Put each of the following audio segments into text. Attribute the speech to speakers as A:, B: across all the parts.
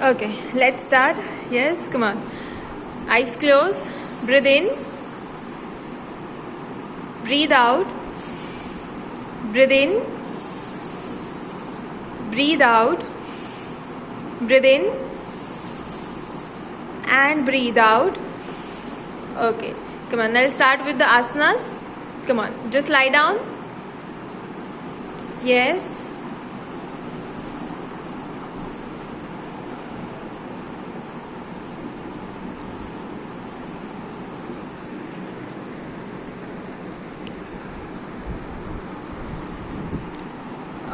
A: Okay, let's start. Yes, come on. Eyes closed. Breathe in. Breathe out. Breathe in. Breathe out. Breathe in. And breathe out. Okay, come on. I'll start with the asanas. Come on, just lie down. Yes.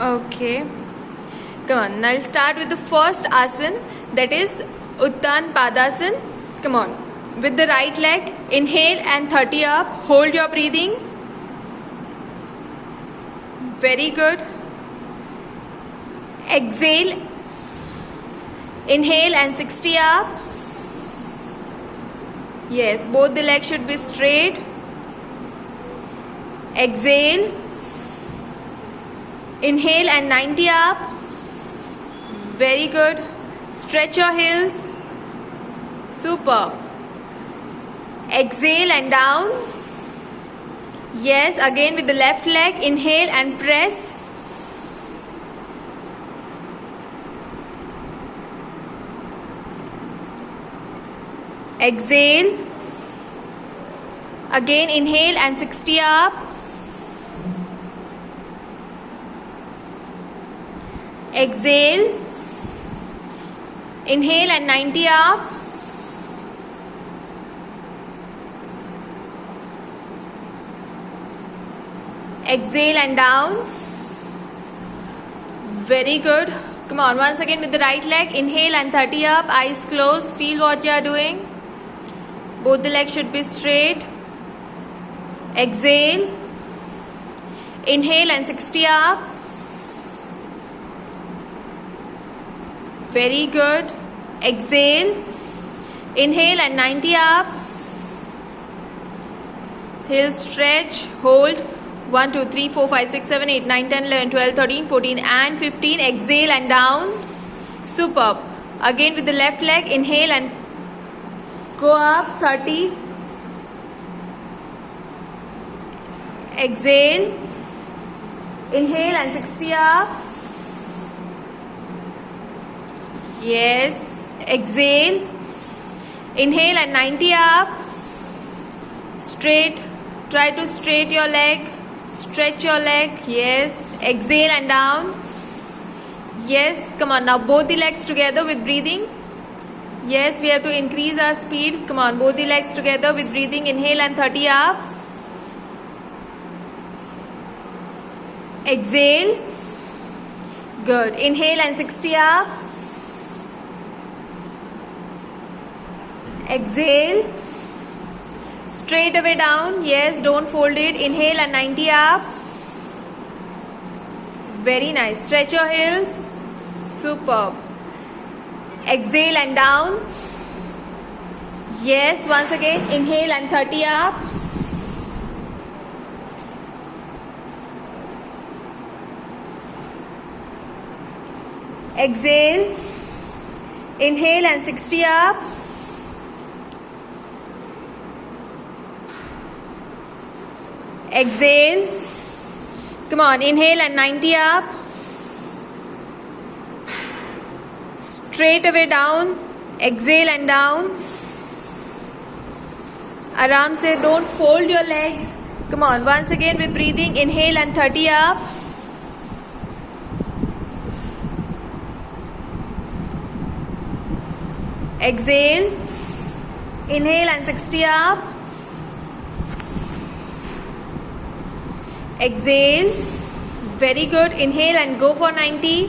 A: Okay, come on. Now I'll start with the first asana, that is Uttan Padasana. Come on, with the right leg, inhale and 30 up. Hold your breathing. Very good. Exhale. Inhale and 60 up. Yes, both the legs should be straight. Exhale. Inhale and 90 up. Very good. Stretch your heels. Super. Exhale and down. Yes, again with the left leg. Inhale and press. Exhale. Again inhale and 60 up. Exhale. Inhale and 90 up. Exhale and down. Very good. Come on, once again with the right leg. Inhale and 30 up. Eyes closed. Feel what you are doing. Both the legs should be straight. Exhale. Inhale and 60 up. Very good. Exhale. Inhale and 90 up. Heel stretch. Hold. 1, 2, 3, 4, 5, 6, 7, 8, 9, 10, 11, 12, 13, 14 and 15. Exhale and down. Superb. Again with the left leg. Inhale and go up. 30. Exhale. Inhale and 60 up. Yes. Exhale. Inhale and 90 up. Straight. Try to straight your leg. Stretch your leg. Yes. Exhale and down. Yes. Come on. Now both the legs together with breathing. Yes. We have to increase our speed. Come on. Both the legs together with breathing. Inhale and 30 up. Exhale. Good. Inhale and 60 up. Exhale. Straight away down. Yes, don't fold it. Inhale and 90 up. Very nice. Stretch your heels. Superb. Exhale and down. Yes, once again. Inhale and 30 up. Exhale. Inhale and 60 up. Exhale. Come on, inhale and 90 up. Straight away down. Exhale and down. Aram se, don't fold your legs. Come on, once again with breathing. Inhale and 30 up. Exhale. Inhale and 60 up. Exhale. Very good. Inhale and go for 90.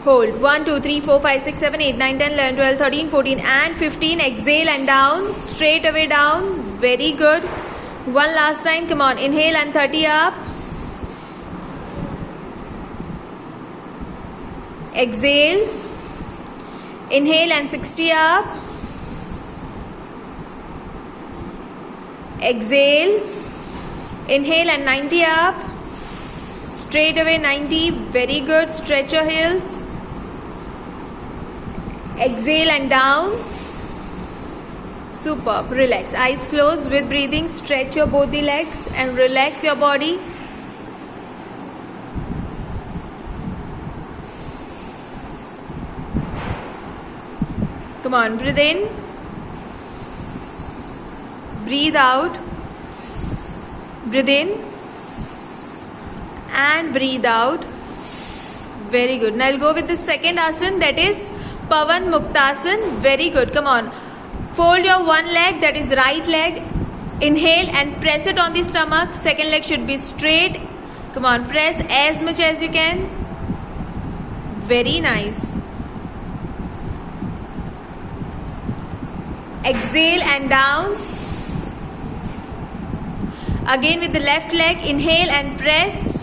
A: Hold. 1, 2, 3, 4, 5, 6, 7, 8, 9, 10, 11, 12, 13, 14 and 15. Exhale and down. Straight away down. Very good. One last time. Come on. Inhale and 30 up. Exhale. Inhale and 60 up. Exhale. Inhale and 90 up. Straight away 90. Very good. Stretch your heels. Exhale and down. Superb. Relax. Eyes closed. With breathing, stretch your both the legs and relax your body. Come on, breathe in. Breathe out. Breathe in and breathe out. Very good. Now I'll go with the second asana, that is Pavan Muktasana. Very good. Come on. Fold your one leg, that is right leg. Inhale and press it on the stomach. Second leg should be straight. Come on, press as much as you can. Very nice. Exhale and down. Again with the left leg, inhale and press.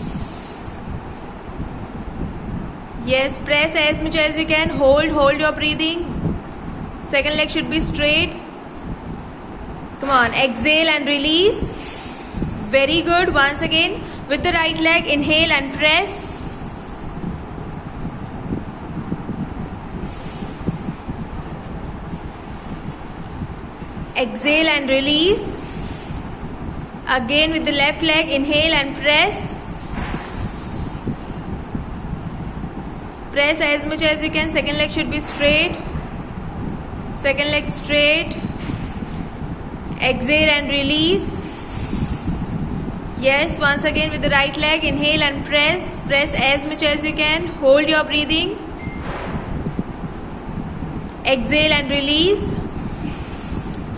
A: Yes, press as much as you can. Hold your breathing. Second leg should be straight. Come on, exhale and release. Very good. Once again with the right leg, inhale and press. Exhale and release. Again with the left leg, inhale and press. Press as much as you can. Second leg should be straight. Second leg straight. Exhale and release. Yes, once again with the right leg, inhale and press. Press as much as you can. Hold your breathing. Exhale and release.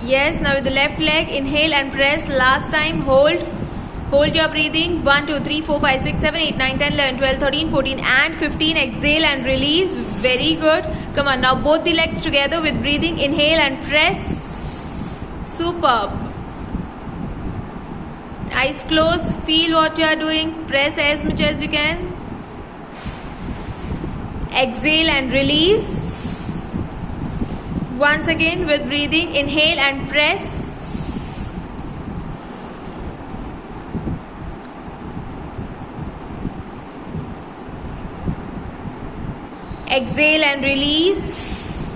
A: Yes, now with the left leg, inhale and press. Last time, hold your breathing. 1, 2, 3, 4, 5, 6, 7, 8, 9, 10, 11, 12, 13, 14 and 15. Exhale and release. Very good. Come on, now both the legs together with breathing. Inhale and press. Superb. Eyes closed. Feel what you are doing. Press as much as you can. Exhale and release. Once again with breathing, inhale and press. Exhale and release.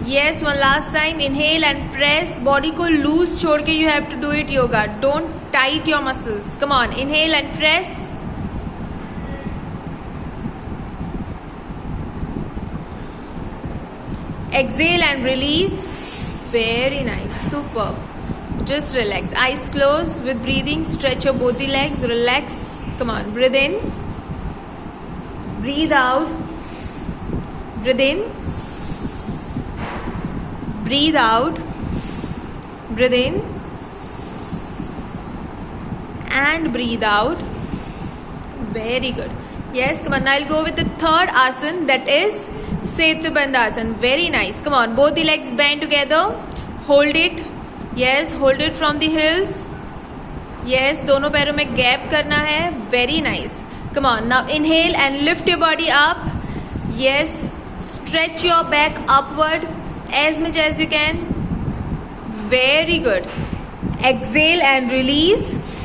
A: Yes, one last time. Inhale and press. Body को loose छोड़ के you have to do it yoga. Don't tight your muscles. Come on, inhale and press. Exhale and release. Very nice. Superb. Just relax. Eyes closed. With breathing, stretch your both the legs. Relax. Come on. Breathe in. Breathe out. Breathe in. Breathe out. Breathe in. And breathe out. Very good. Yes, come on. Now I'll go with the third asana, that is Setubandhasana. Very nice. Come on, both the legs bend together. Hold it. Yes, hold it from the heels. Yes, दोनों पैरों में gap करना है. Very nice. Come on, now inhale and lift your body up. Yes, stretch your back upward as much as you can. Very good. Exhale and release.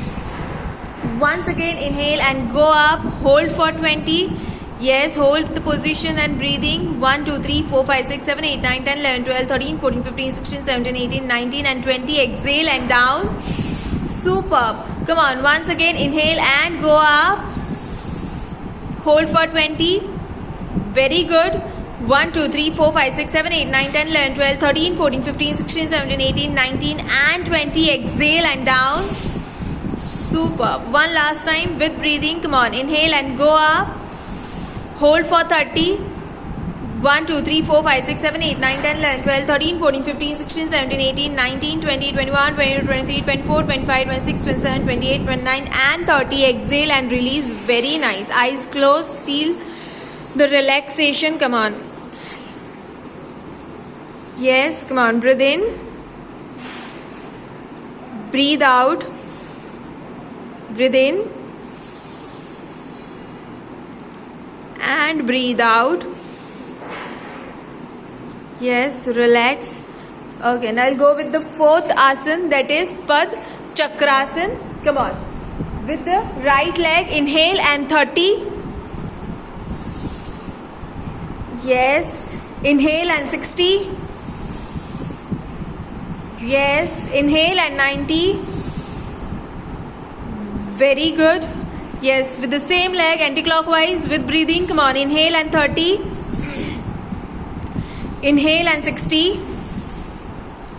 A: Once again, inhale and go up. Hold for 20. Yes, hold the position and breathing. 1, 2, 3, 4, 5, 6, 7, 8, 9, 10, 11, 12, 13, 14, 15, 16, 17, 18, 19 and 20. Exhale and down. Superb. Come on, once again, inhale and go up. Hold for 20. Very good. 1, 2, 3, 4, 5, 6, 7, 8, 9, 10, 11, 12, 13, 14, 15, 16, 17, 18, 19 and 20. Exhale and down. Superb. One last time with breathing. Come on, inhale and go up. Hold for 30. 1, 2, 3, 4, 5, 6, 7, 8, 9, 10, 11, 12, 13, 14, 15, 16, 17, 18, 19, 20, 21, 22, 23, 24, 25, 26, 27, 28, 29 and 30. Exhale and release. Very nice. Eyes closed. Feel the relaxation. Come on. Yes, come on. Breathe in. Breathe out. Breathe in. And breathe out. Yes, relax. Okay, now I'll go with the fourth asana, that is Pad Chakrasana. Come on. With the right leg, inhale and 30. Yes. Inhale and 60. Yes, inhale and 90. Very good. Yes, with the same leg, anti-clockwise with breathing. Come on, inhale and 30. Inhale and 60.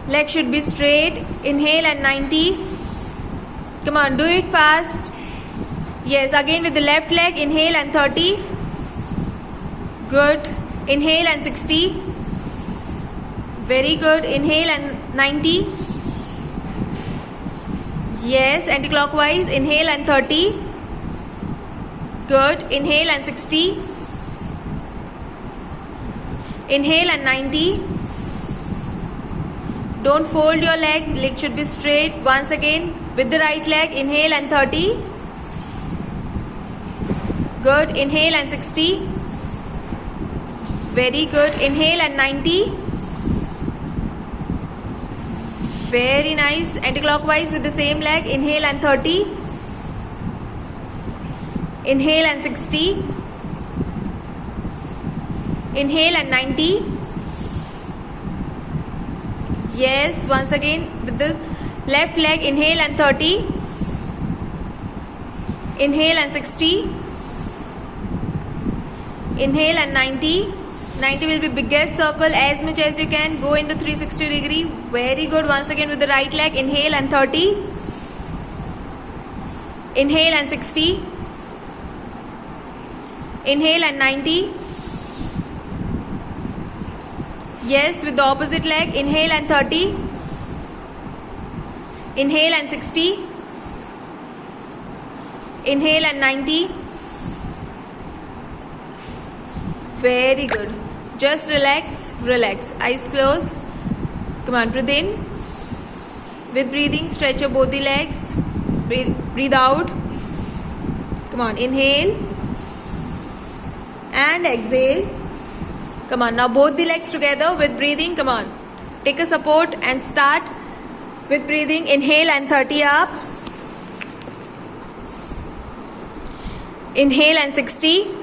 A: Leg should be straight. Inhale and 90. Come on, do it fast. Yes, again with the left leg, inhale and 30. Good. Inhale and 60. Very good. Inhale and 90. Yes, anti-clockwise. Inhale and 30. Good. Inhale and 60. Inhale and 90. Don't fold your leg. Leg should be straight. Once again with the right leg. Inhale and 30. Good. Inhale and 60. Very good. Inhale and 90. Very nice. Anti-clockwise with the same leg. Inhale and 30. Inhale and 60. Inhale and 90. Yes, once again with the left leg. Inhale and 30. Inhale and 60. Inhale and 90. 90 will be biggest circle as much as you can. Go into 360 degree. Very good. Once again with the right leg. Inhale and 30. Inhale and 60. Inhale and 90. Yes, with the opposite leg. Inhale and 30. Inhale and 60. Inhale and 90. Very good. Just relax, relax. Eyes closed. Come on, breathe in. With breathing, stretch your both the legs. Breathe out. Come on, inhale and exhale. Come on, now both the legs together with breathing. Come on, take a support and start with breathing. Inhale and 30 up. Inhale and 60.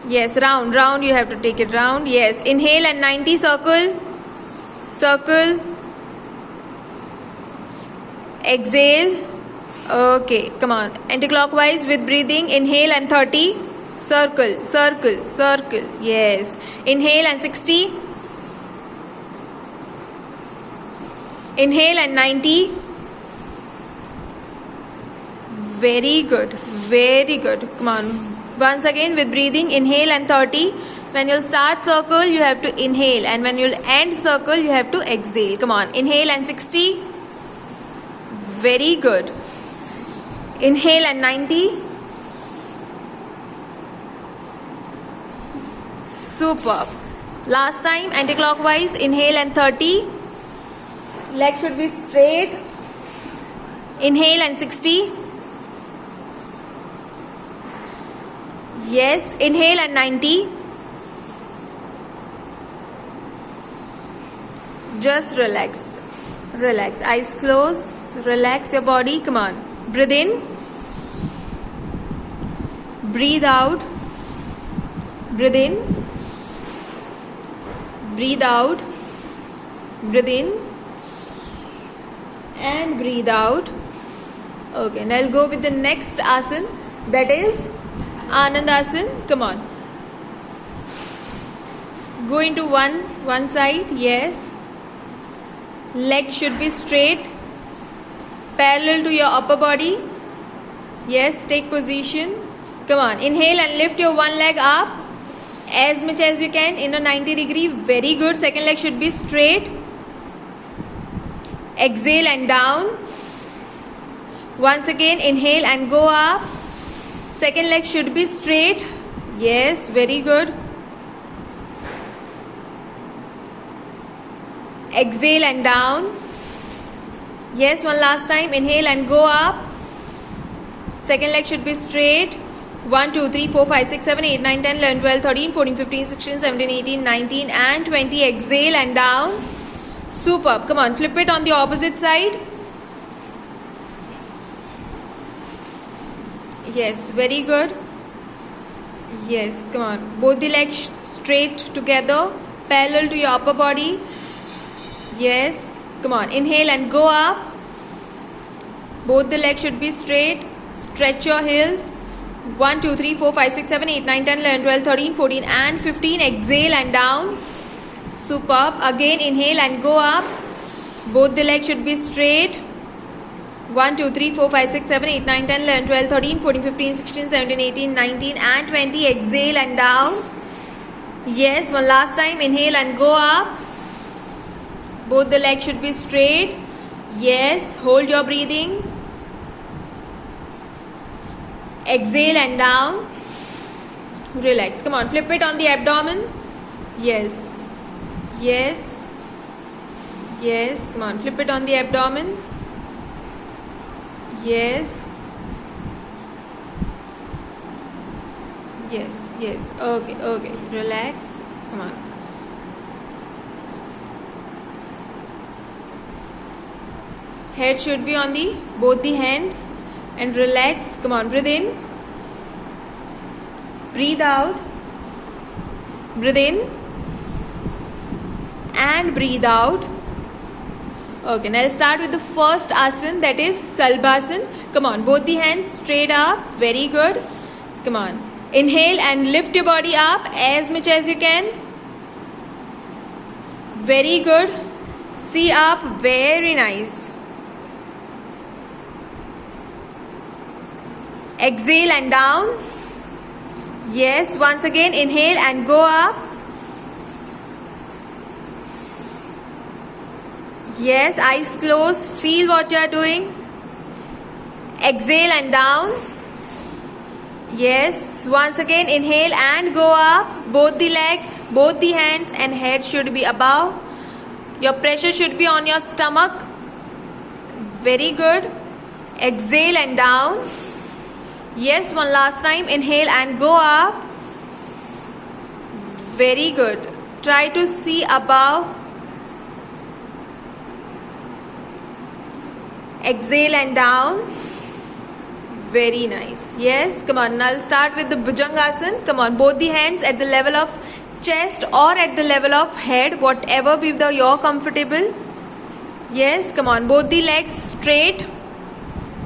A: Yes, round, round, you have to take it round. Yes, inhale and 90, circle, circle, exhale. Okay, come on, anti-clockwise with breathing. Inhale and 30, circle, circle, circle. Yes, inhale and 60. Inhale and 90. Very good, very good. Come on. Once again with breathing, inhale and 30. When you'll start circle, you have to inhale, and when you'll end circle, you have to exhale. Come on, inhale and 60. Very good. Inhale and 90. Superb. Last time, anti-clockwise, inhale and 30. Leg should be straight. Inhale and 60. Yes, inhale and 90. Just relax. Relax. Eyes closed. Relax your body. Come on. Breathe in. Breathe out. Breathe in. Breathe out. Breathe in. And breathe out. Okay, now I'll go with the next asana, that is Anandasana. Come on. Go into one side. Yes. Leg should be straight, parallel to your upper body. Yes, take position. Come on. Inhale and lift your one leg up as much as you can in a 90 degree. Very good. Second leg should be straight. Exhale and down. Once again, inhale and go up. Second leg should be straight. Yes, very good. Exhale and down. Yes, one last time. Inhale and go up. Second leg should be straight. 1, 2, 3, 4, 5, 6, 7, 8, 9, 10, 11, 12, 13, 14, 15, 16, 17, 18, 19 and 20. Exhale and down. Superb. Come on, flip it on the opposite side. Yes, very good. Yes, come on. Both the legs straight together, parallel to your upper body. Yes, come on. Inhale and go up. Both the legs should be straight. Stretch your heels. 1, 2, 3, 4, 5, 6, 7, 8, 9, 10, 11, 12, 13, 14 and 15. Exhale and down. Superb. Again inhale and go up. Both the legs should be straight. 1, 2, 3, 4, 5, 6, 7, 8, 9, 10, 11, 12, 13, 14, 15, 16, 17, 18, 19 and 20. Exhale and down. Yes, one last time. Inhale and go up. Both the legs should be straight. Yes, hold your breathing. Exhale and down. Relax. Come on, flip it on the abdomen. Yes. Yes. Yes. Come on, flip it on the abdomen. Yes. Yes. Yes. Okay. Okay. Relax. Come on. Head should be on the both the hands and relax. Come on, breathe in. Breathe out. Breathe in and breathe out. Okay, now let's start with the first asana, that is Salbhasan. Come on, both the hands straight up. Very good. Come on. Inhale and lift your body up as much as you can. Very good. See up. Very nice. Exhale and down. Yes, once again inhale and go up. Yes, eyes closed. Feel what you are doing. Exhale and down. Yes, once again inhale and go up. Both the leg, both the hands and head should be above. Your pressure should be on your stomach. Very good. Exhale and down. Yes, one last time. Inhale and go up. Very good. Try to see above. Exhale and down. Very nice. Yes, come on. Now start with the Bhujangasana. Come on, both the hands at the level of chest or at the level of head, whatever be you're comfortable. Yes, come on. Both the legs straight.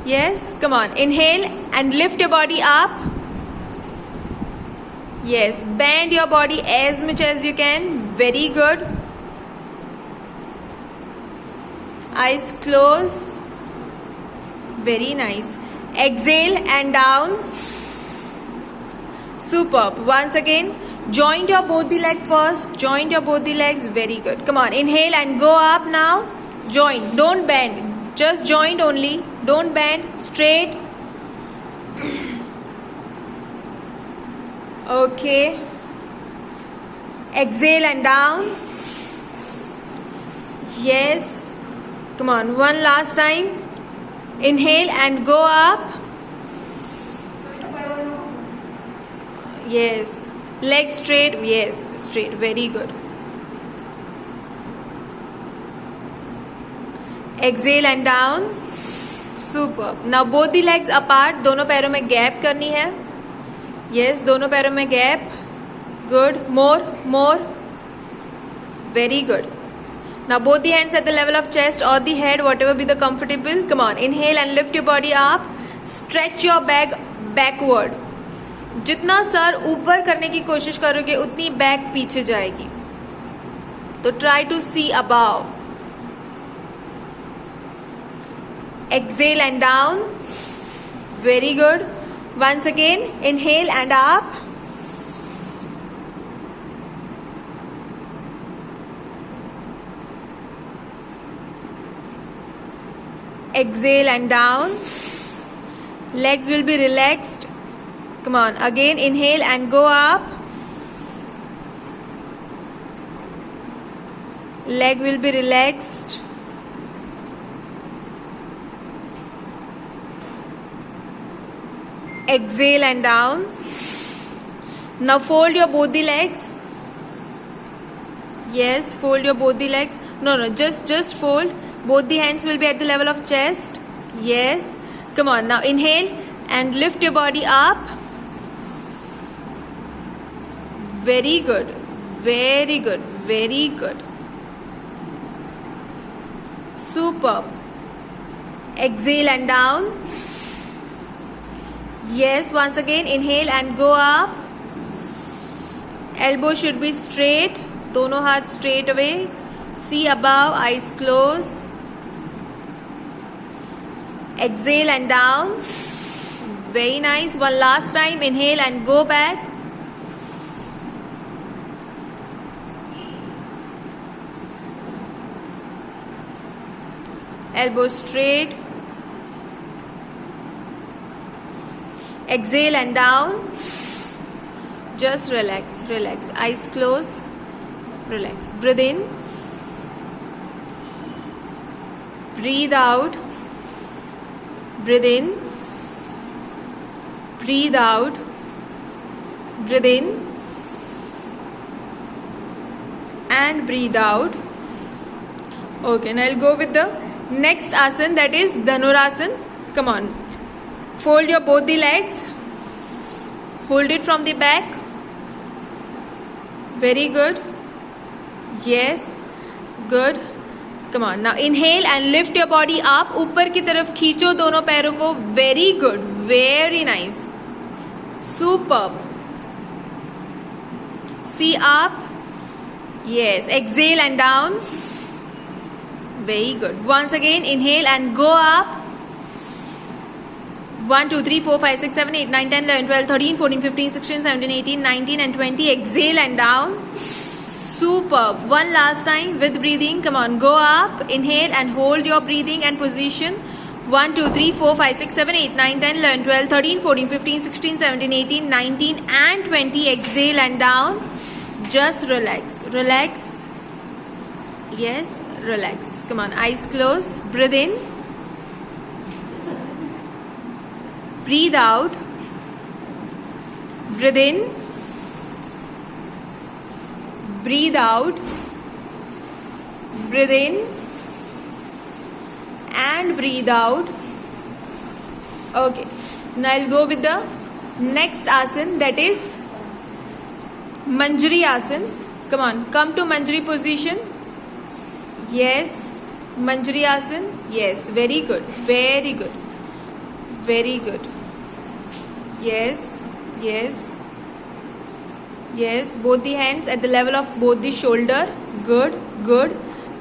A: Yes, come on. Inhale and lift your body up. Yes, bend your body as much as you can. Very good. Eyes closed. Very nice. Exhale and down. Superb. Once again, joint your both the leg first. Joint your both the legs. Very good. Come on. Inhale and go up now. Joint. Don't bend. Just joint only. Don't bend. Straight. Okay. Exhale and down. Yes. Come on. One last time. Inhale and go up. Yes. Legs straight. Yes. Straight. Very good. Exhale and down. Superb. Now both the legs apart. दोनों पैरों में gap करनी है. Yes, दोनों पैरों में gap. Good. More. Very good. Now both the hands at the level of chest or the head, whatever be the comfortable. Come on. Inhale and lift your body up. Stretch your back backward. जितना sir ऊपर करने की कोशिश करोगे उतनी back पीछे जाएगी. तो try to see above. Exhale and down. Very good. Once again, inhale and up. Exhale and down. Legs will be relaxed. Come on. Again, inhale and go up. Leg will be relaxed. Exhale and down. Now fold your both the legs. Yes, fold your both the legs. No, just fold. Both the hands will be at the level of chest. Yes. Come on. Now inhale and lift your body up. Very good. Very good. Very good. Superb. Exhale and down. Yes, once again inhale and go up. Elbow should be straight. दोनों हाथ straight away. See above, eyes closed. Exhale and down. Very nice. One last time. Inhale and go back. Elbow straight. Exhale and down. Just relax, relax. Eyes closed. Relax. Breathe in. Breathe out. Breathe in. Breathe out. Breathe in. And breathe out. Okay, now I'll go with the next asana, that is Dhanurasana. Come on. Fold your both the legs. Hold it from the back. Very good. Yes. Good. Come on. Now inhale and lift your body up. ऊपर की तरफ खींचो दोनों पैरों को. Very good. Very nice. Superb. See up. Yes. Exhale and down. Very good. Once again, inhale and go up. 1, 2, 3, 4, 5, 6, 7, 8, 9, 10, 11, 12, 13, 14, 15, 16, 17, 18, 19 and 20. Exhale and down. Superb. One last time with breathing. Come on, go up. Inhale and hold your breathing and position. 1, 2, 3, 4, 5, 6, 7, 8, 9, 10, 11, 12, 13, 14, 15, 16, 17, 18, 19 and 20. Exhale and down. Just relax. Relax. Yes. Relax. Come on, eyes closed. Breathe in. Breathe out. Breathe in. Breathe out. Breathe in. And breathe out. Okay. Now I'll go with the next asana, that is Manjari asana. Come on, come to Manjari position. Yes, Manjari asana. Yes, very good. Very good. Very good. Yes, yes. Yes, both the hands at the level of both the shoulder. Good, good.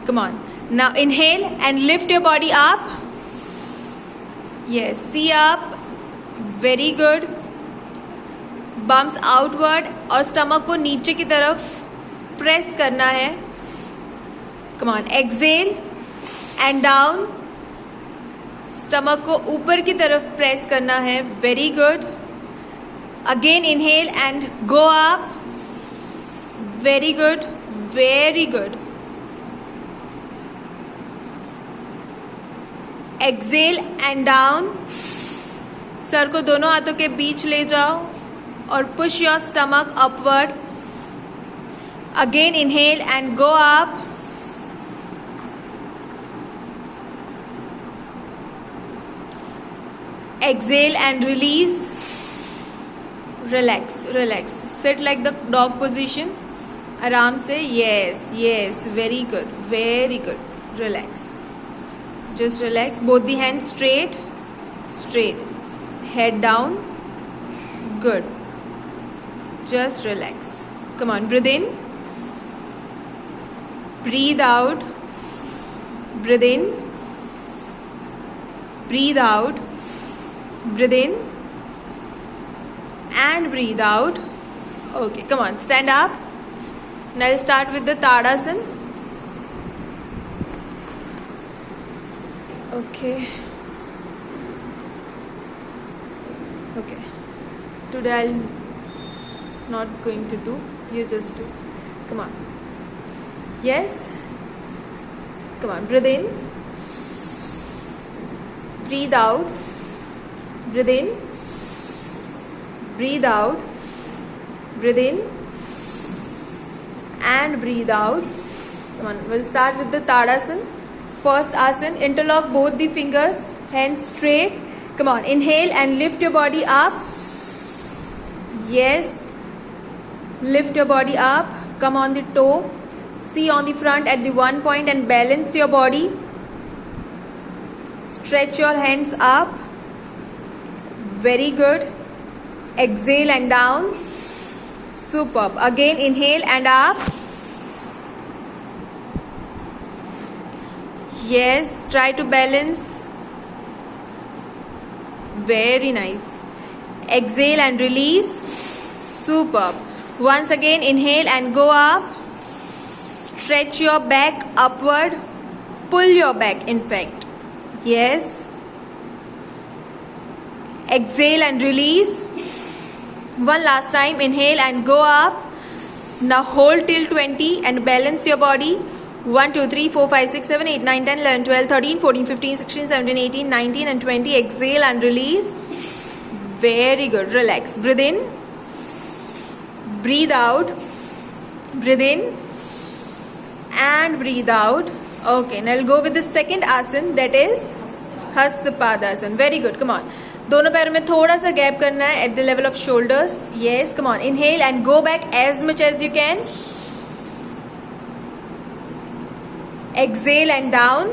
A: Come on. Now inhale and lift your body up. Yes, see up. Very good. Bums outward और stomach को नीचे की तरफ press करना है. Come on, exhale and down. Stomach को ऊपर की तरफ press करना है. Very good. Again inhale and go up. Very good. Very good. Exhale and down. Sir को दोनों हाथों के बीच ले जाओ और push your stomach upward. Again inhale and go up. Exhale and release. Relax, relax. Sit like the dog position. आराम से. Yes, yes. Very good. Very good. Relax. Just relax. Both the hands straight. Straight. Head down. Good. Just relax. Come on. Breathe in. Breathe out. Breathe in. Breathe out. Breathe in. And breathe out. Okay. Come on. Stand up. Now I'll start with the Tadasana. Okay. Okay. Today I'm not going to do. You just do. Come on. Yes. Come on. Breathe in. Breathe out. Breathe in. Breathe out. Breathe in. And breathe out. Come on. We'll start with the Tadasana. First asana, interlock both the fingers, hands straight. Come on, inhale and lift your body up. Yes. Lift your body up. Come on the toe. See on the front at the one point and balance your body. Stretch your hands up. Very good. Exhale and down. Superb. Again inhale and up. Yes, try to balance. Very nice. Exhale and release. Superb. Once again inhale and go up. Stretch your back upward. Pull your back in fact. Yes. Exhale and release. One last time. Inhale and go up. Now hold till 20 and balance your body. 1, 2, 3, 4, 5, 6, 7, 8, 9, 10, 11, 12, 13, 14, 15, 16, 17, 18, 19 and 20. Exhale and release. Very good. Relax. Breathe in. Breathe out. Breathe in. And breathe out. Okay. Now I'll go with the second asana, that is Hastapadasana. Very good. Come on. दोनों पैरों में थोड़ा सा gap करना है at the level of shoulders. Yes. Come on. Inhale and go back as much as you can. Exhale and down.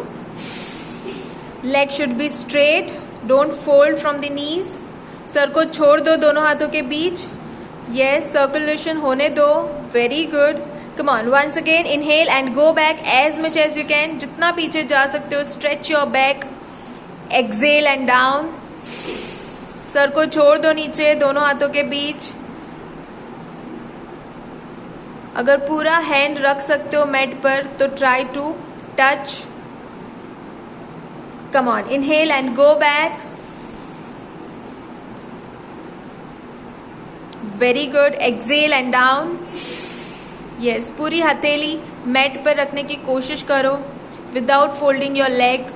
A: Leg should be straight. Don't fold from the knees. Sir को छोड़ दो दोनों हाथों के बीच. Yes, circulation होने दो. Very good. Come on. Once again, inhale and go back as much as you can. जितना पीछे जा सकते हो. Stretch your back. Exhale and down. Sir को छोड़ दो नीचे दोनों हाथों के बीच. अगर पूरा हैंड रख सकते हो मैट पर तो try to touch. Come on. Inhale and go back. Very good. Exhale and down. Yes, पूरी हथेली मैट पर रखने की कोशिश करो without folding your leg.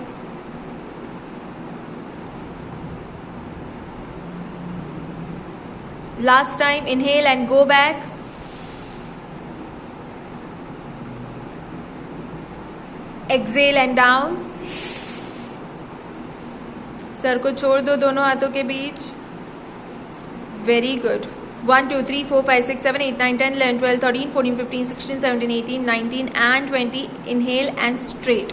A: Last time. Inhale and go back. Exhale and down. सर को छोड़ दो दोनों हाथों के बीच. Very good. 1, 2, 3, 4, 5, 6, 7, 8, 9, 10, 11, 12, 13, 14, 15, 16, 17, 18, 19 and 20. Inhale and straight.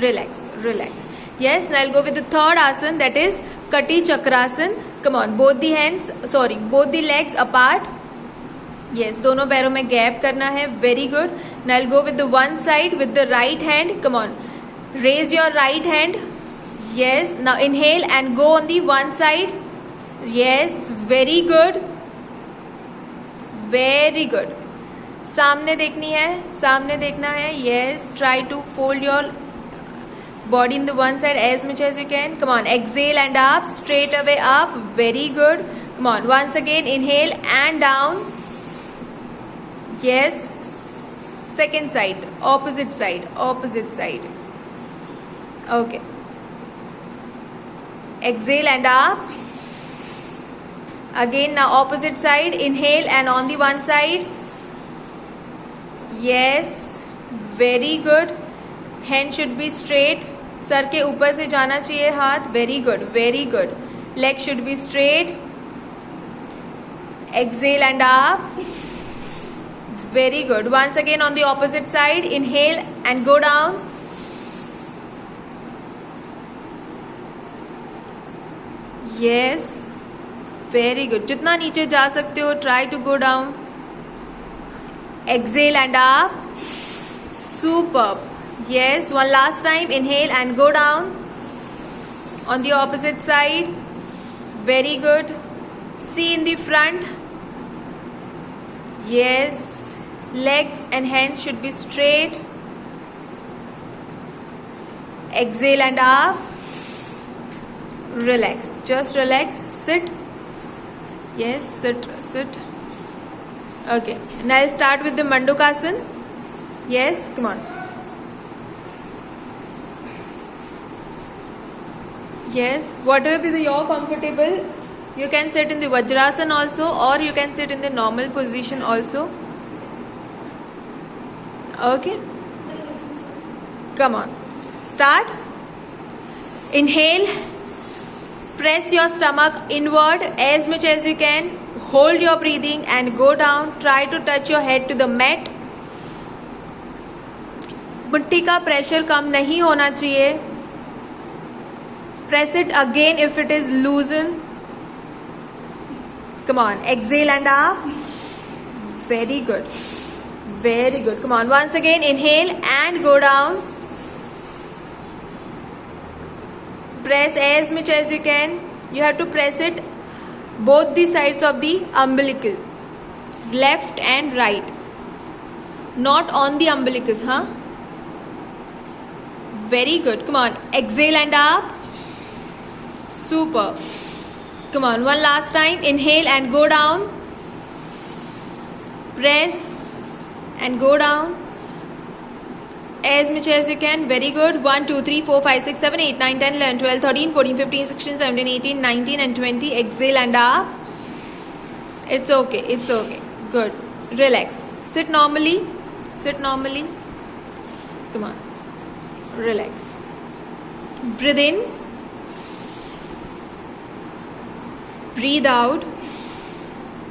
A: Relax, relax. Yes, now I'll go with the third asana, that is Kati Chakrasana. Come on, both the legs apart. Yes, दोनों पैरों में गैप करना है. Very good. Now I'll go with the one side with the right hand. Come on, raise your right hand. Yes, now inhale and go on the one side. Yes, very good. Very good. सामने देखनी है, सामने देखना है. Yes, try to fold your body in the one side as much as you can. Come on, exhale and up, straight away up. Very good. Come on, once again inhale and down. Yes, second side, opposite side, opposite side. Okay. Exhale and up. Again, now opposite side. Inhale and on the one side. Yes, very good. Hand should be straight. Sir के ऊपर से जाना चाहिए हाथ. Very good, very good. Leg should be straight. Exhale and up. Very good. Once again on the opposite side. Inhale and go down. Yes, very good. जितना नीचे जा सकते हो try to go down. Exhale and up. Superb. Yes, one last time. Inhale and go down. On the opposite side. Very good. See in the front. Yes, legs and hands should be straight. Exhale and up. Relax, just relax. Sit. Yes, sit. Okay, now I'll start with the Mandukasana. Yes, come on. Yes, whatever is you're comfortable. You can sit in the Vajrasana also, or you can sit in the normal position also. Okay, come on. Start. Inhale. Press your stomach inward as much as you can. Hold your breathing and go down. Try to touch your head to the mat. मुट्ठी का pressure कम नहीं होना चाहिए. Press it again if it is loosened. Come on, exhale and up. Very good. Very good. Come on, once again, inhale and go down. Press as much as you can. You have to press it both the sides of the umbilical, left and right, not on the umbilicus, huh? Very good. Come on, exhale and up. Super. Come on, one last time. Inhale and go down. Press and go down as much as you can. Very good. 1 2 3 4 5 6 7 8 9 10 11 12 13 14 15 16 17 18 19 and 20. Exhale and up. It's okay. It's okay. Good. Relax. Sit normally. Sit normally. Come on. Relax. Breathe in. Breathe out.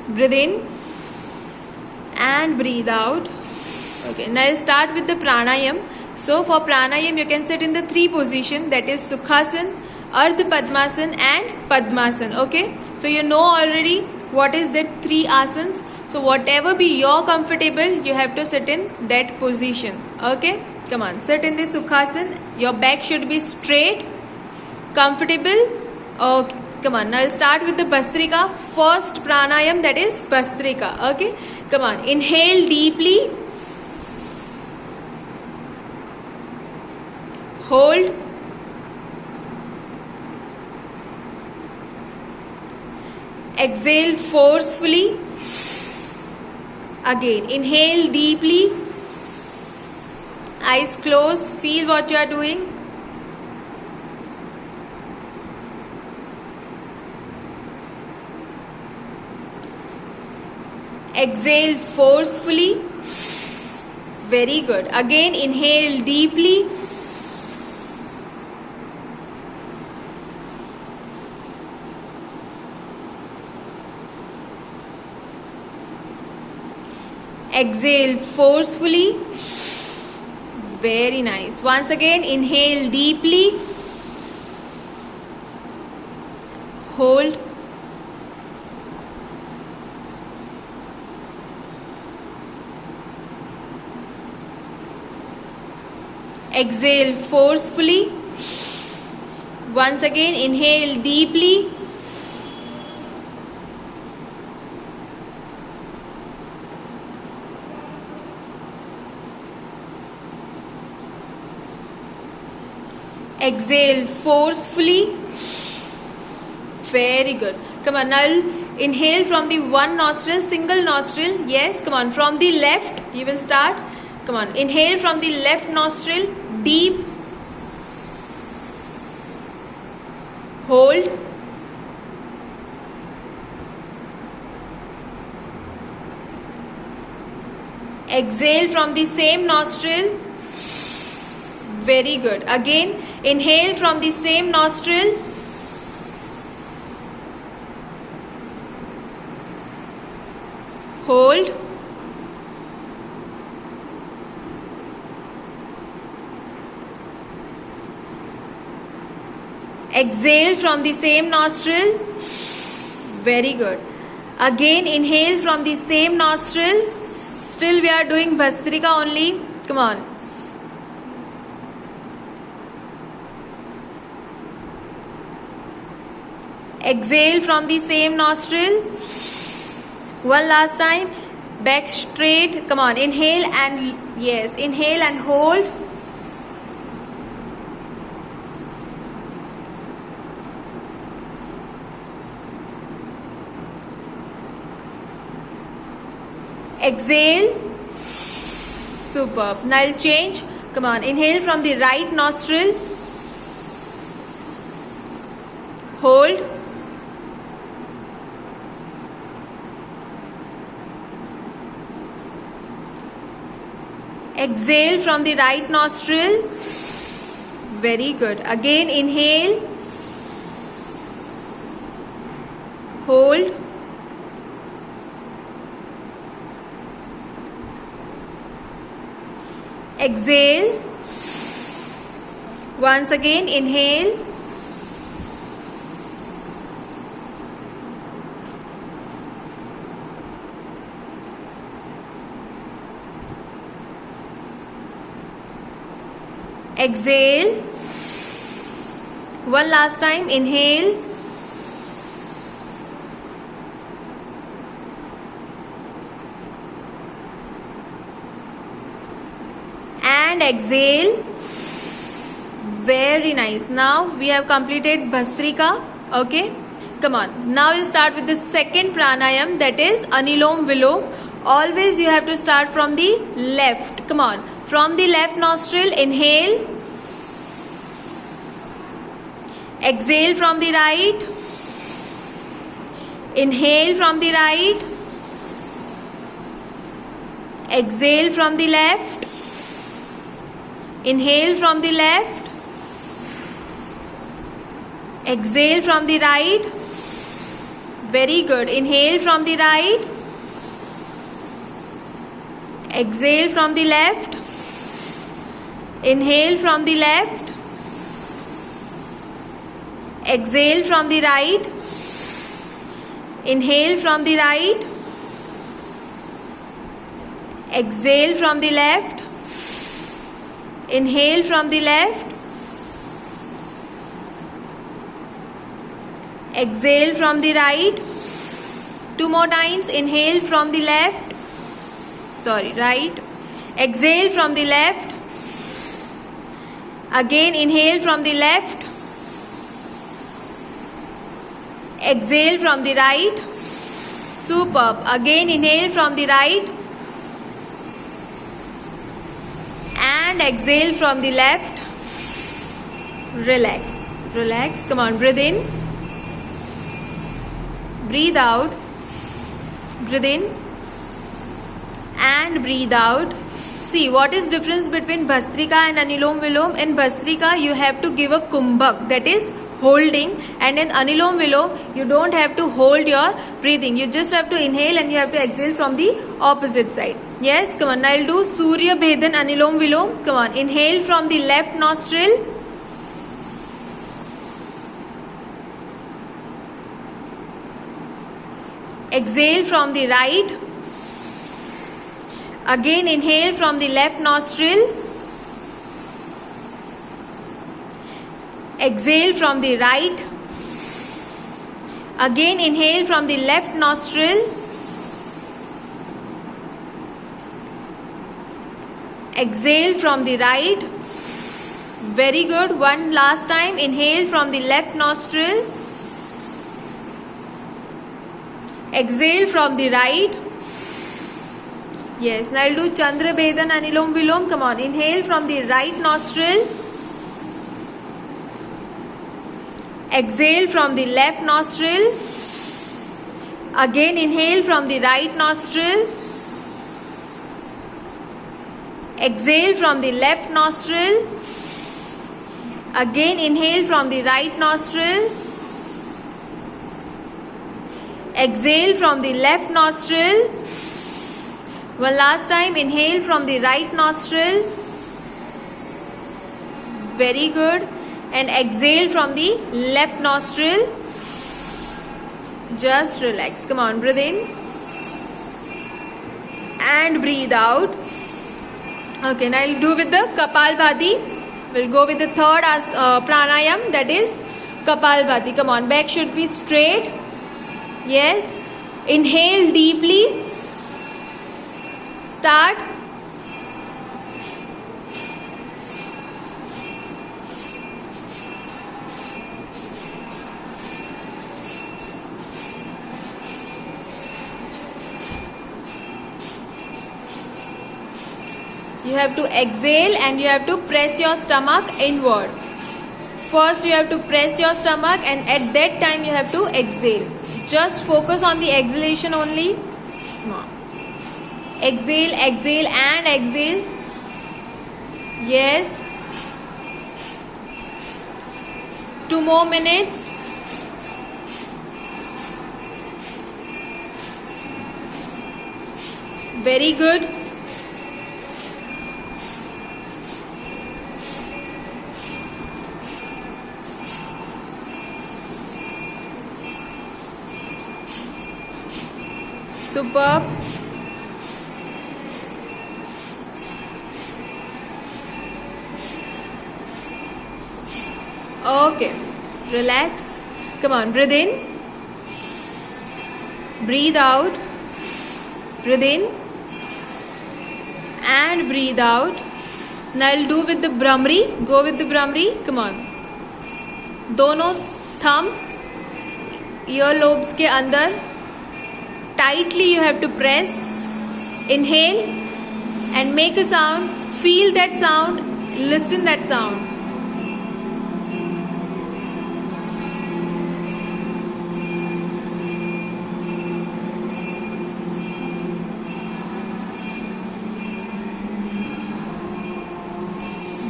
A: Breathe in and breathe out. Okay, now I'll start with the pranayam. So for pranayam you can sit in the three position, that is Sukhasana, Ardha Padmasana and Padmasana. Okay, so you know already what is the three asanas. So whatever be your comfortable, you have to sit in that position. Okay, come on, sit in the Sukhasana. Your back should be straight, comfortable. Okay, come on, now I'll start with the Bhastrika. First pranayam, that is Bhastrika. Okay, come on, inhale deeply. Hold. Exhale forcefully. Again, inhale deeply. Eyes closed. Feel what you are doing. Exhale forcefully. Very good. Again, inhale deeply. Exhale forcefully. Very nice. Once again, inhale deeply. Hold. Exhale forcefully. Once again, inhale deeply. Exhale forcefully. Very good. Come on, now inhale from the one nostril, single nostril. Yes, come on, from the left you will start. Come on, inhale from the left nostril, deep. Hold. Exhale from the same nostril. Very good. Again, inhale from the same nostril. Hold. Exhale from the same nostril. Very good. Again, inhale from the same nostril. Still we are doing Bhastrika only. Come on. Exhale from the same nostril. One last time. Back straight. Come on. Inhale and yes. Inhale and hold. Exhale. Superb. Now I'll change. Come on. Inhale from the right nostril. Hold. Exhale from the right nostril. Very good. Again, inhale. Hold. exhale. Once again, inhale. Exhale. One last time, inhale. And exhale. Very nice. Now we have completed Bhastrika. Okay, come on. Now we'll start with the second pranayam, that is Anulom Vilom. Always you have to start from the left. Come on. From the left nostril, inhale. Exhale from the right. Inhale from the right. Exhale from the left. Inhale from the left. Exhale from the right. Very good. Inhale from the right. Exhale from the left. Inhale from the left. Exhale from the right. Inhale from the right. Exhale from the left. Inhale from the left. Exhale from the right. Two more times. Inhale from the left. Right. Exhale from the left. Again, inhale from the left. Exhale from the right. Superb. Again, inhale from the right. And exhale from the left. Relax. Relax. Come on, breathe in. Breathe out. Breathe in. And breathe out. See, what is difference between Bhastrika and Anulom Vilom? In Bhastrika, you have to give a kumbhak, that is holding, and in Anulom Vilom, you don't have to hold your breathing. You just have to inhale and you have to exhale from the opposite side. Yes, come on. Now I'll do Surya Bhedan Anulom Vilom. Come on. Inhale from the left nostril. Exhale from the right. Again, inhale from the left nostril. Exhale from the right. Again, inhale from the left nostril. Exhale from the right. Very good. One last time. Inhale from the left nostril. Exhale from the right. Yes. Now I'll do Chandra Bhedan Anulom Vilom. Come on. Inhale from the right nostril. Exhale from the left nostril. Again, inhale from the right nostril. Exhale from the left nostril. Again, inhale from the right nostril. Exhale from the left nostril. One last time. Inhale from the right nostril. Very good. And exhale from the left nostril. Just relax. Come on, breathe in. And breathe out. Okay, now I'll do with the Kapalbhati. We'll go with the third pranayam, that is Kapalbhati. Come on, back should be straight. Yes. Inhale deeply. Start. You have to exhale and you have to press your stomach inward. First you have to press your stomach and at that time you have to exhale. Just focus on the exhalation only. Exhale, exhale and exhale. Yes. 2 more minutes. Very good. Superb. Okay, relax. Come on, breathe in, breathe out, breathe in and breathe out. Now I'll do with the Brahmari. Go with the Brahmari. Come on. दोनों thumb ear lobes के अंदर tightly you have to press. Inhale and make a sound. Feel that sound. Listen that sound.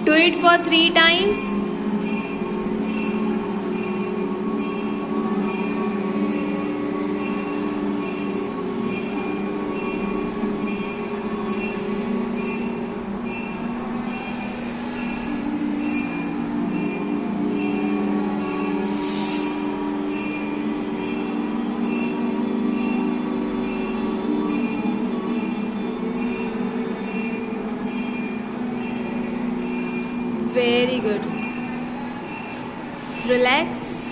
A: Do it for 3 times. Very good. Relax.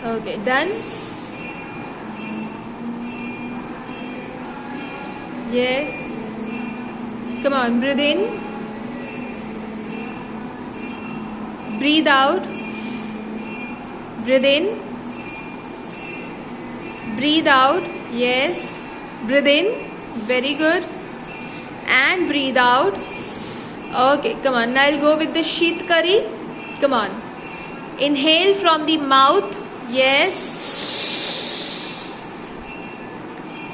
A: Okay, done. Yes. Come on, breathe in. Breathe out. Breathe in. Breathe out. Yes. Breathe in. Very good. And breathe out. Okay, come on. Now I'll go with the Sheet Curry. Come on. Inhale from the mouth. Yes.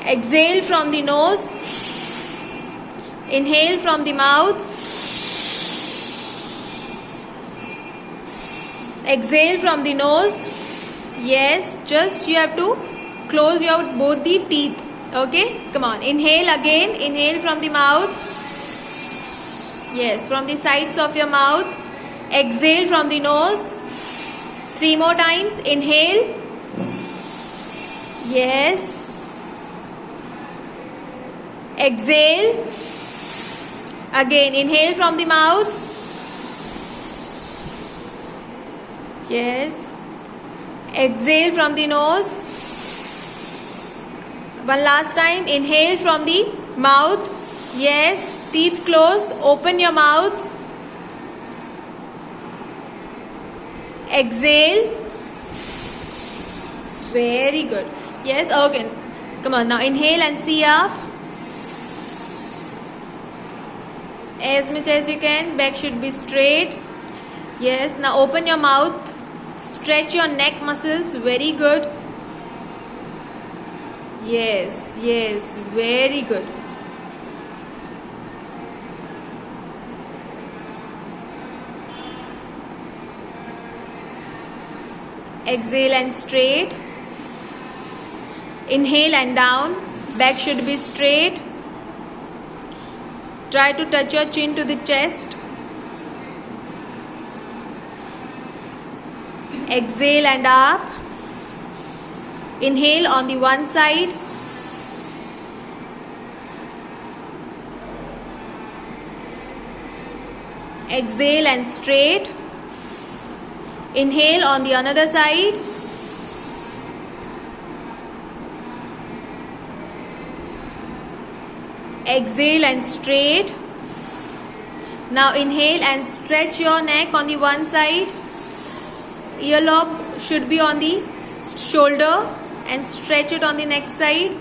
A: Exhale from the nose. Inhale from the mouth. Exhale from the nose. Yes, just you have to close your both the teeth. Okay, come on. Inhale again. Inhale from the mouth. Yes, from the sides of your mouth. Exhale from the nose. 3 more times. Inhale. Yes. Exhale. Again, inhale from the mouth. Yes. Exhale from the nose. One last time. Inhale from the mouth. Yes. Teeth close. Open your mouth. Exhale. Very good. Yes. Okay. Come on. Now inhale and see up. As much as you can. Back should be straight. Yes. Now open your mouth. Stretch your neck muscles. Very good. Yes. Yes. Very good. Exhale and straight. Inhale and down. Back should be straight. Try to touch your chin to the chest. Exhale and up. Inhale on the one side. Exhale and straight. Inhale on the another side. Exhale and straight. Now inhale and stretch your neck on the one side. Earlobe should be on the shoulder and stretch it on the next side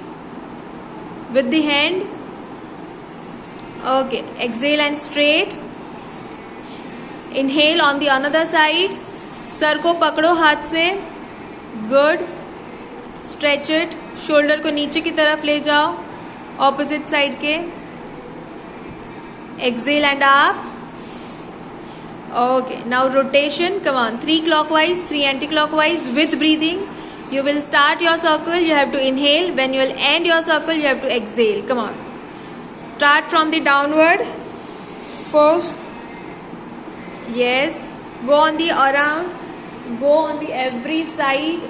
A: with the hand. Okay, exhale and straight. Inhale on the another side. Sir को पकड़ो हाथ से. Good. Stretch it. Shoulder को नीचे की तरफ ले जाओ ऑपोजिट साइड के. Exhale and up. Okay, now rotation. Come on, 3 clockwise, 3 anti-clockwise with breathing. You will start your circle, you have to inhale. When you will end your circle, you have to exhale. Come on. Start from the downward. First. Yes. Go on the around. Go on the every side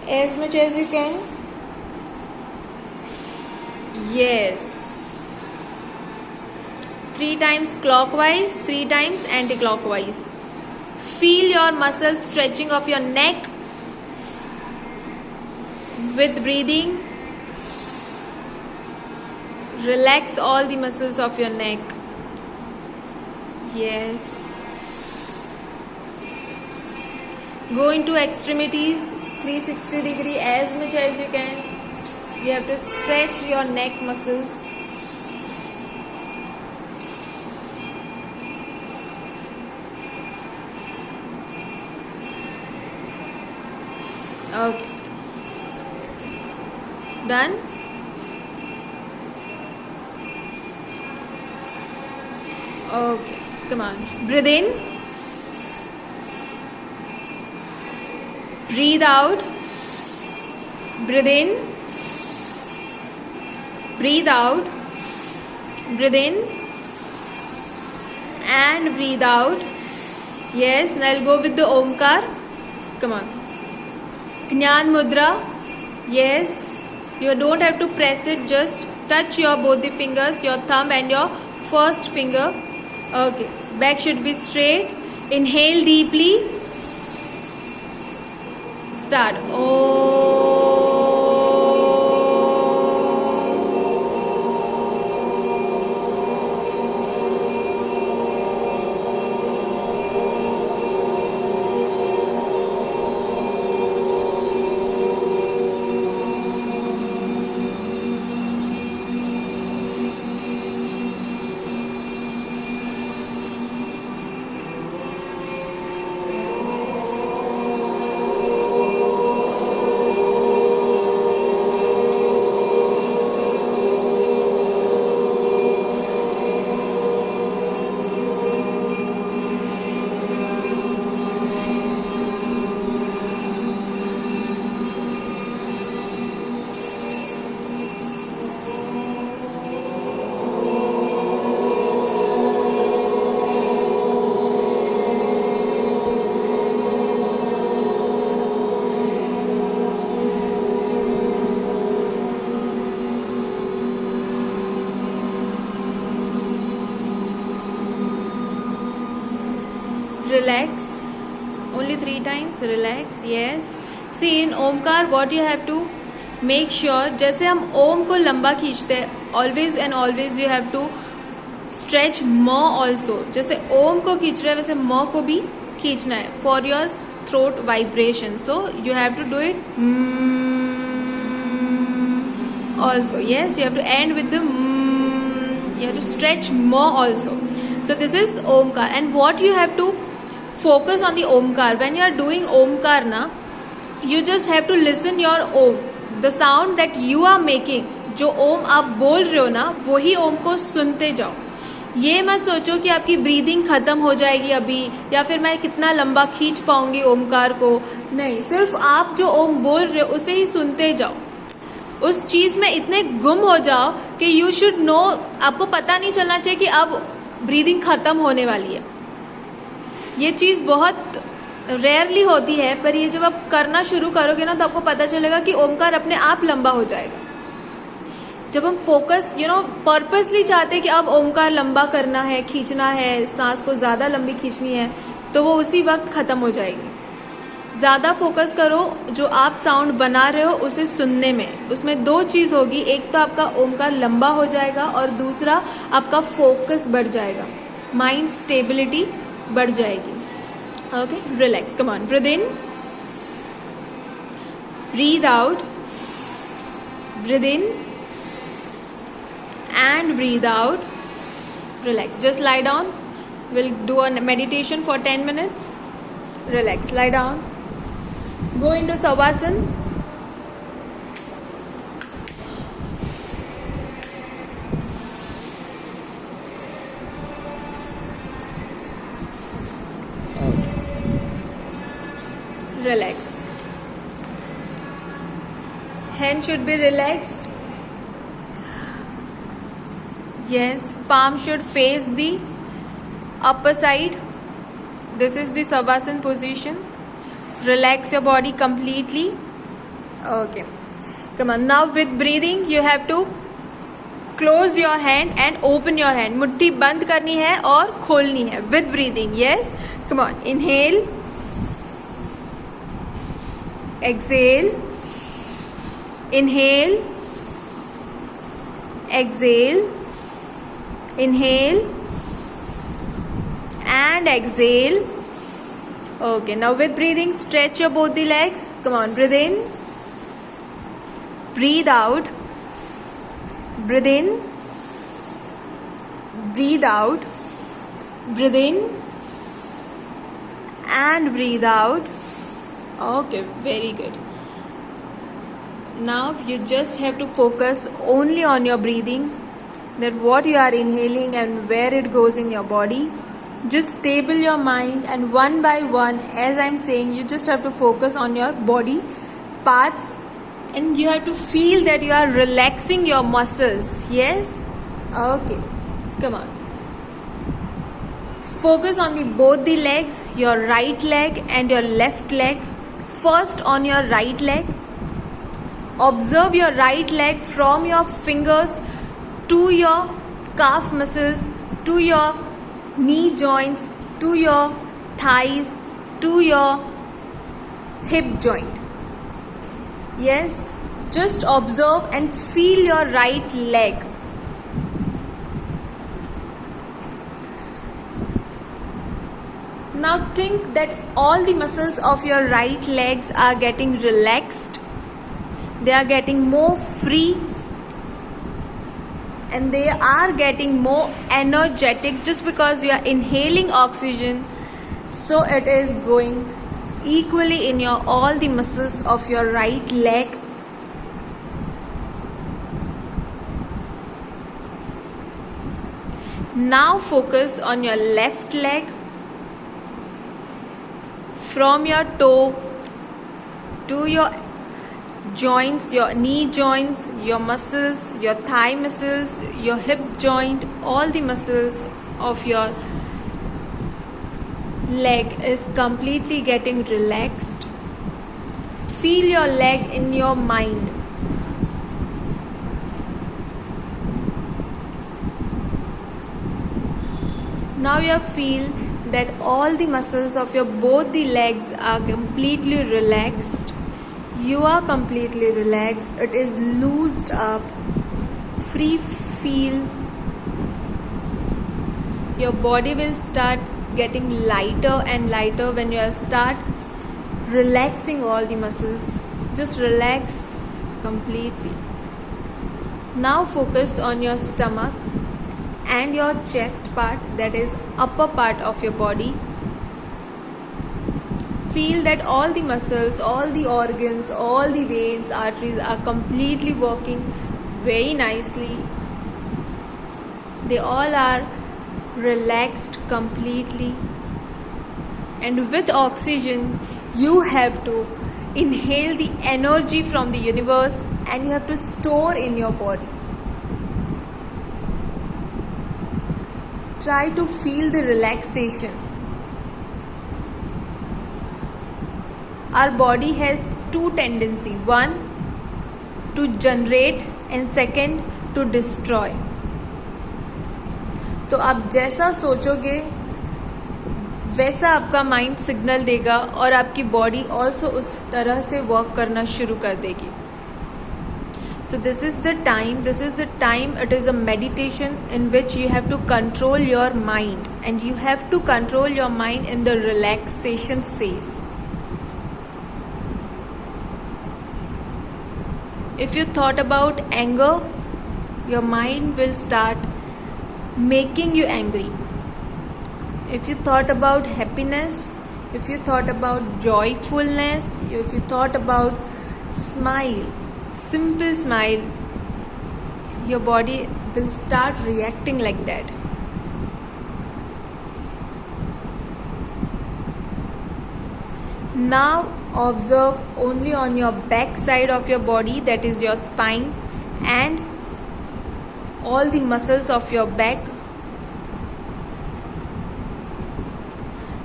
A: as much as you can. Yes. 3 times clockwise, 3 times anti-clockwise. Feel your muscles stretching of your neck with breathing. Relax all the muscles of your neck. Yes. Go into extremities, 360 degree as much as you can. You have to stretch your neck muscles. Okay. Done? Okay. Come on. Breathe in. Breathe out. Breathe in. Breathe out. Breathe in. And breathe out. Yes. Now I'll go with the Omkar. Come on. Jnana Mudra. Yes. You don't have to press it. Just touch your both the fingers, your thumb and your first finger. Okay. Back should be straight. Inhale deeply. Start. Relax. Only 3 times. Relax. Yes. See, in Omkar what you have to make sure, जैसे हम ओम को लंबा खींचते हैं, always and always you have to stretch म also. जैसे ओम को खींच रहे हैं वैसे म को भी खींचना है for your throat vibration. So you have to do it also. Yes, you have to end with the you have to stretch m also. So this is Omkar, and what you have to focus on the Omkar. When you are doing Omkar na, you just have to listen your Om, the sound that you are making. जो ओम आप बोल रहे हो ना, वही ओम को सुनते जाओ. ये मत सोचो कि आपकी ब्रीदिंग खत्म हो जाएगी अभी, या फिर मैं कितना लंबा खींच पाऊंगी ओमकार को. नहीं, सिर्फ आप जो ओम बोल रहे हो उसे ही सुनते जाओ. उस चीज में इतने गुम हो जाओ कि यू शुड नो, आपको पता नहीं चलना चाहिए कि अब ब्रीदिंग खत्म होने वाली है. ये चीज बहुत रेयरली होती है, पर ये जब आप करना शुरू करोगे ना तो आपको पता चलेगा कि ओमकार अपने आप लंबा हो जाएगा. जब हम फोकस पर्पसली चाहते हैं कि अब ओमकार लंबा करना है, खींचना है, सांस को ज्यादा लंबी खींचनी है, तो वो उसी वक्त खत्म हो जाएगी. ज्यादा फोकस करो जो आप साउंड बना रहे हो उसे सुनने में. उसमें 2 चीज होगी, एक तो आपका ओमकार लंबा हो जाएगा और दूसरा आपका फोकस बढ़ जाएगा, माइंड स्टेबिलिटी बढ़ जाएगी. Okay, relax. Come on. Breathe in, breathe out, breathe in and breathe out. Relax. Just lie down. We'll do a meditation for 10 minutes. Relax. Lie down. Go into Savasana. Relax. Hand should be relaxed. Yes, palm should face the upper side. This is the Savasana position. Relax your body completely. Okay. Come on. Now with breathing, you have to close your hand and open your hand. मुट्ठी बंद करनी है और खोलनी है with breathing. Yes, come on. Inhale, exhale, inhale, exhale, inhale and exhale. Okay, now with breathing, stretch your both the legs. Come on, breathe in, breathe out, breathe in, breathe out, breathe in and breathe out. Okay, very good. Now you just have to focus only on your breathing, that what you are inhaling and where it goes in your body. Just stable your mind, and one by one, as I'm saying, you just have to focus on your body parts, and you have to feel that you are relaxing your muscles. Yes? Okay, come on. Focus on both the legs, your right leg and your left leg. First on your right leg. Observe your right leg from your fingers to your calf muscles, to your knee joints, to your thighs, to your hip joint. Yes, just observe and feel your right leg. Now think that all the muscles of your right legs are getting relaxed. They are getting more free, and they are getting more energetic just because you are inhaling oxygen. So it is going equally in your all the muscles of your right leg. Now focus on your left leg. From your toe to your joints, your knee joints, your muscles, your thigh muscles, your hip joint, all the muscles of your leg is completely getting relaxed. Feel your leg in your mind. Now you feel that all the muscles of your both the legs are completely relaxed. You are completely relaxed. It is loosed up. Free feel. Your body will start getting lighter and lighter when you start relaxing all the muscles. Just relax completely. Now focus on your stomach and your chest part, that is upper part of your body. Feel that all the muscles, all the organs, all the veins, arteries are completely working very nicely. They all are relaxed completely. And with oxygen, you have to inhale the energy from the universe and you have to store in your body. Try to feel the relaxation. Our body has two tendencies. One, to generate, and second, to destroy. तो आप जैसा सोचोगे वैसा आपका mind signal देगा और आपकी body also उस तरह से वर्क करना शुरू कर देगी. So this is the time, it is a meditation in which you have to control your mind, and you have to control your mind in the relaxation phase. If you thought about anger, your mind will start making you angry. If you thought about happiness, if you thought about joyfulness, if you thought about smile, simple smile, your body will start reacting like that. Now observe only on your back side of your body, that is your spine, and all the muscles of your back.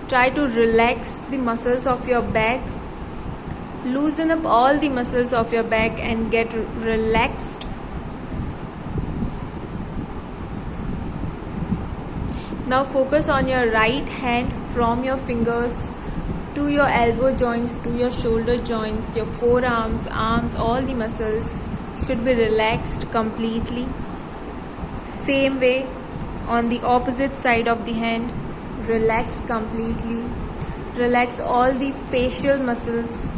A: Try to relax the muscles of your back. Loosen up all the muscles of your back and get relaxed. Now focus on your right hand from your fingers to your elbow joints, to your shoulder joints, your forearms, arms, all the muscles should be relaxed completely. Same way on the opposite side of the hand, relax completely. Relax all the facial muscles.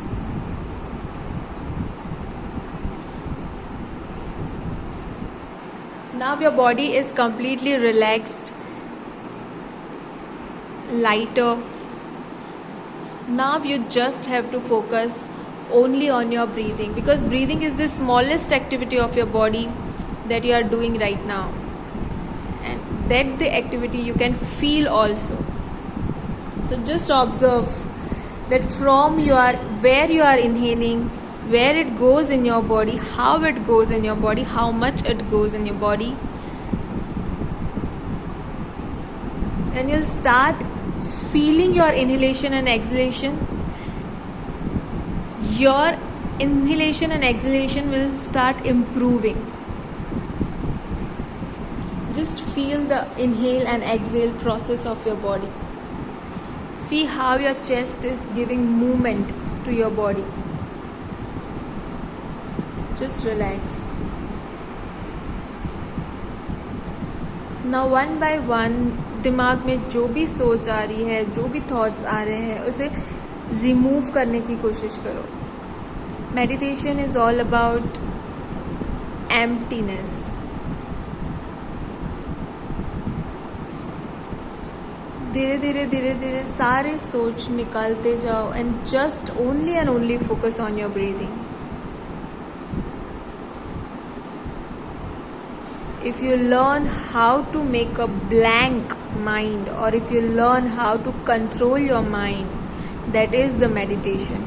A: Now your body is completely relaxed, lighter. Now you just have to focus only on your breathing, because breathing is the smallest activity of your body that you are doing right now, and that the activity you can feel also. So just observe that from where you are inhaling, where it goes in your body, how it goes in your body, how much it goes in your body, and you'll start feeling your inhalation and exhalation. Your inhalation and exhalation will start improving. Just feel the inhale and exhale process of your body. See how your chest is giving movement to your body. Just relax. Now one by one, दिमाग में जो भी सोच आ रही है, जो भी thoughts आ रहे हैं, उसे रिमूव करने की कोशिश करो. Meditation is all about emptiness. धीरे धीरे धीरे धीरे सारे सोच निकालते जाओ and just only and only focus on your breathing. If you learn how to make a blank mind, or if you learn how to control your mind, that is the meditation.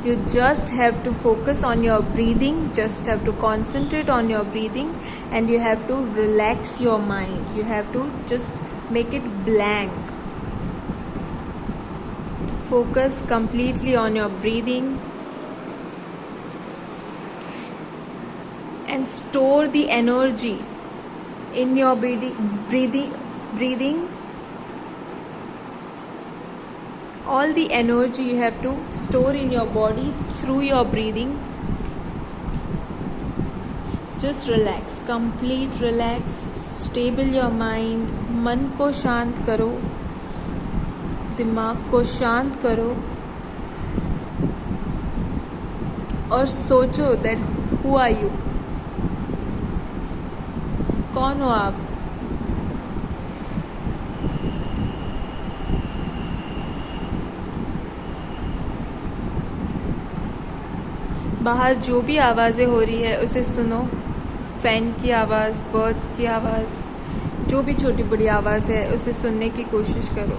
A: You just have to focus on your breathing, just have to concentrate on your breathing, and you have to relax your mind. You have to just make it blank. Focus completely on your breathing. And store the energy in your breathing. All the energy you have to store in your body through your breathing. Just relax, complete relax. Stable your mind. मन को शांत करो, दिमाग को शांत करो, और सोचो that who are you? कौन हो आप? बाहर जो भी आवाज़ें हो रही है उसे सुनो. फैन की आवाज़, बर्ड्स की आवाज़, जो भी छोटी बड़ी आवाज़ है उसे सुनने की कोशिश करो.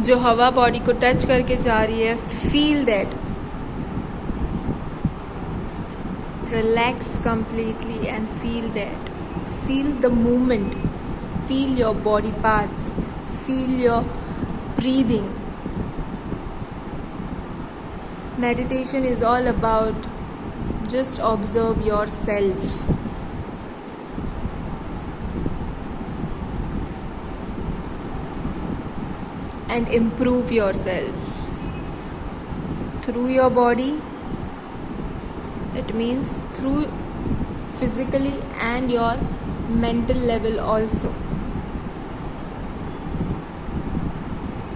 A: जो हवा बॉडी को टच करके जा रही है, feel that. Relax completely and feel that. Feel the movement. Feel your body parts. Feel your breathing. Meditation is all about just observe yourself. And improve yourself through your body. It means through physically and your mental level also.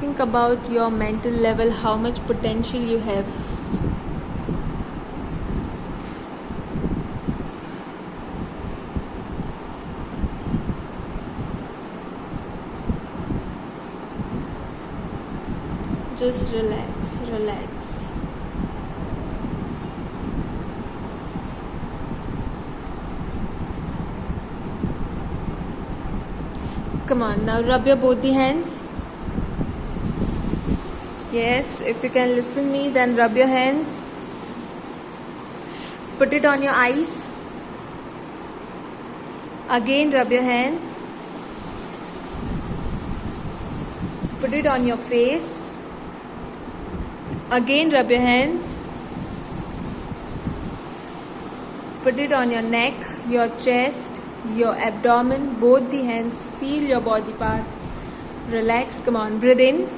A: Think about your mental level, how much potential you have. Just relax, relax. Come on, now rub your both the hands. Yes, if you can listen me, then rub your hands. Put it on your eyes. Again rub your hands. Put it on your face. Again rub your hands. Put it on your neck, your chest, your abdomen, both the hands. Feel your body parts. Relax. Come on. Breathe in.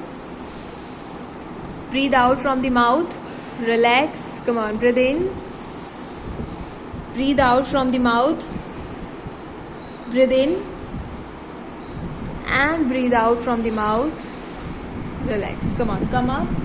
A: Breathe out from the mouth. Relax. Come on. Breathe in. Breathe out from the mouth. Breathe in. And breathe out from the mouth. Relax. Come on. Come up.